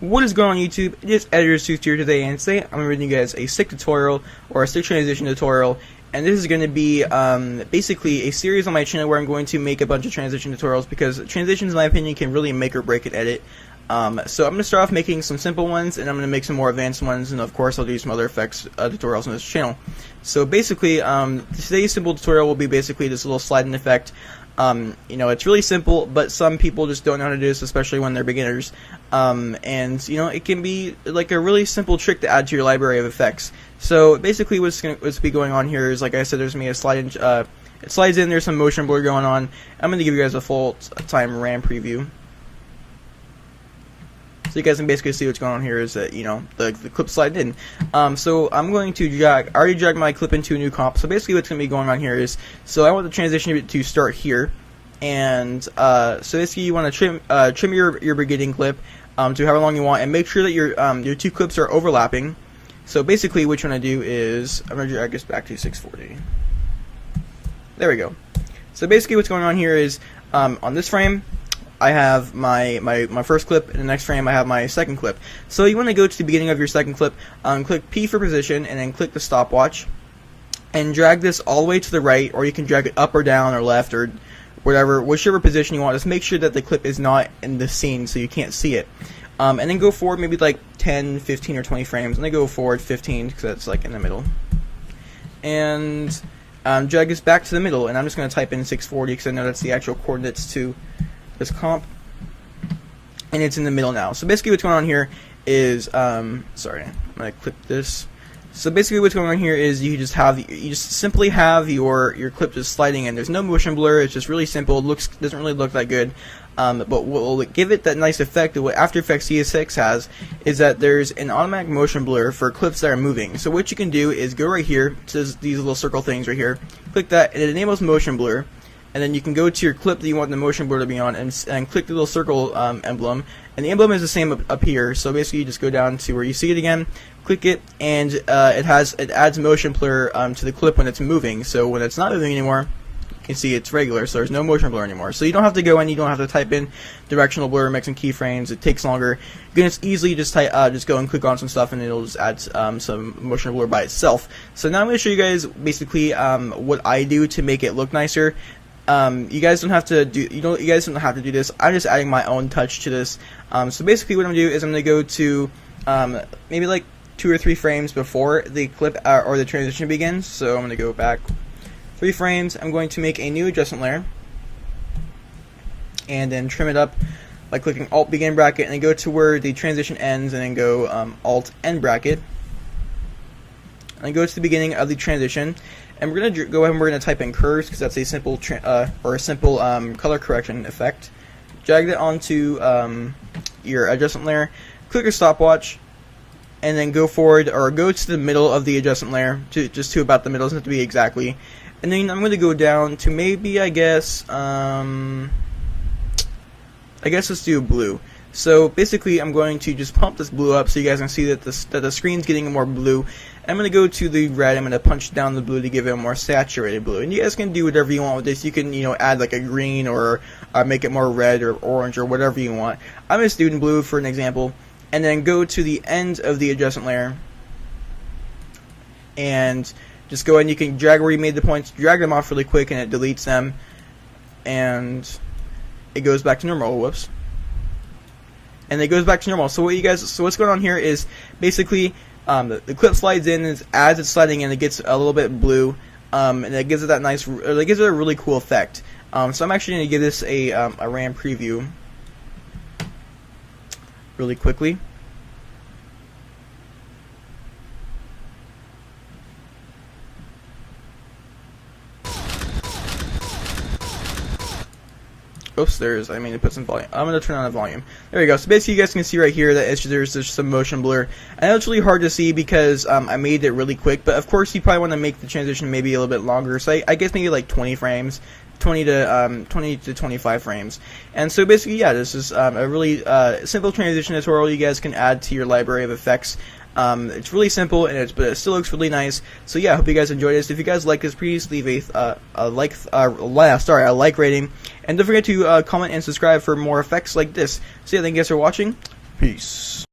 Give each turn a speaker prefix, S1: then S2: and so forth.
S1: What is going on YouTube? It is Editor Seuss here today, and today I'm bringing you guys a stick tutorial, or a stick transition tutorial, and this is going to be basically a series on my channel where I'm going to make a bunch of transition tutorials, because transitions, in my opinion, can really make or break an edit. So I'm going to start off making some simple ones, and I'm going to make some more advanced ones, and of course I'll do some other effects tutorials on this channel. So basically, today's simple tutorial will be basically this little sliding effect. You know, it's really simple, but some people just don't know how to do this, especially when they're beginners. And you know, it can be like a really simple trick to add to your library of effects. So basically, what's be going on here is, like I said, there's gonna be a slide in. It slides in. There's some motion blur going on. I'm gonna give you guys a full time RAM preview, so you guys can basically see what's going on here. Is that, you know, the clip sliding in. So I'm going to drag. I already dragged my clip into a new comp. So basically, what's going to be going on here is, so I want the transition to start here, and so basically you want to trim your beginning clip to however long you want, and make sure that your two clips are overlapping. So basically, what you want to do is, I'm going to drag this back to 640. There we go. So basically, what's going on here is, on this frame, I have my first clip, and the next frame I have my second clip. So you want to go to the beginning of your second clip, click P for position, and then click the stopwatch, and drag this all the way to the right, or you can drag it up or down or left or whatever, whichever position you want. Just make sure that the clip is not in the scene so you can't see it. And then go forward maybe like 10, 15, or 20 frames, and then go forward 15 because that's like in the middle. And drag this back to the middle, and I'm just going to type in 640 because I know that's the actual coordinates to this comp, and it's in the middle now. So basically what's going on here is, sorry, I'm gonna click this. So basically what's going on here is you just simply have your clip just sliding in. There's no motion blur. It's just really simple. It doesn't really look that good, but what will give it that nice effect of what After Effects CS6 has is that there's an automatic motion blur for clips that are moving. So what you can do is go right here to these little circle things right here, click that, and it enables motion blur. And then you can go to your clip that you want the motion blur to be on, and click the little circle emblem. And the emblem is the same up here. So basically, you just go down to where you see it again, click it, and it adds motion blur to the clip when it's moving. So when it's not moving anymore, you can see it's regular. So there's no motion blur anymore. So you don't have to go in. You don't have to type in directional blur, make some keyframes. It takes longer. You can just easily just go and click on some stuff, and it'll just add some motion blur by itself. So now I'm going to show you guys basically what I do to make it look nicer. You guys don't have to do this. I'm just adding my own touch to this. So basically what I'm going to do is I'm going to go to maybe like 2 or 3 frames before the clip or the transition begins. So I'm going to go back 3 frames. I'm going to make a new adjustment layer, and then trim it up by clicking Alt begin bracket, and then go to where the transition ends, and then go Alt end bracket, and then go to the beginning of the transition. And we're going to go ahead and we're going to type in curves because that's a simple color correction effect. Drag that onto your adjustment layer. Click your stopwatch, and then go forward or go to the middle of the adjustment layer, just to about the middle. Doesn't have to be exactly. And then I'm going to go down to maybe let's do blue. So basically, I'm going to just pump this blue up so you guys can see that the screen's getting more blue. I'm going to go to the red. I'm going to punch down the blue to give it a more saturated blue. And you guys can do whatever you want with this. You can, you know, add like a green or make it more red or orange or whatever you want. I'm just doing blue for an example. And then go to the end of the adjustment layer, and just go ahead and you can drag where you made the points, drag them off really quick, and it deletes them, and it goes back to normal. Whoops. And it goes back to normal. So what's going on here is basically the clip slides in, and as it's sliding in, it gets a little bit blue, and it gives it that nice, it gives it a really cool effect. So I'm actually going to give this a RAM preview really quickly. Oops, I mean to put some volume. I'm going to turn on the volume. There we go. So basically you guys can see right here that there's just some motion blur. I know it's really hard to see because I made it really quick, but of course you probably want to make the transition maybe a little bit longer. So I guess maybe like 20 frames. 20 to 25 frames. And so basically, yeah, this is a really simple transition tutorial you guys can add to your library of effects. It's really simple, and but it still looks really nice. So yeah, I hope you guys enjoyed this. If you guys like this, please leave a like rating, and don't forget to comment and subscribe for more effects like this. So yeah, thank you guys for watching. Peace.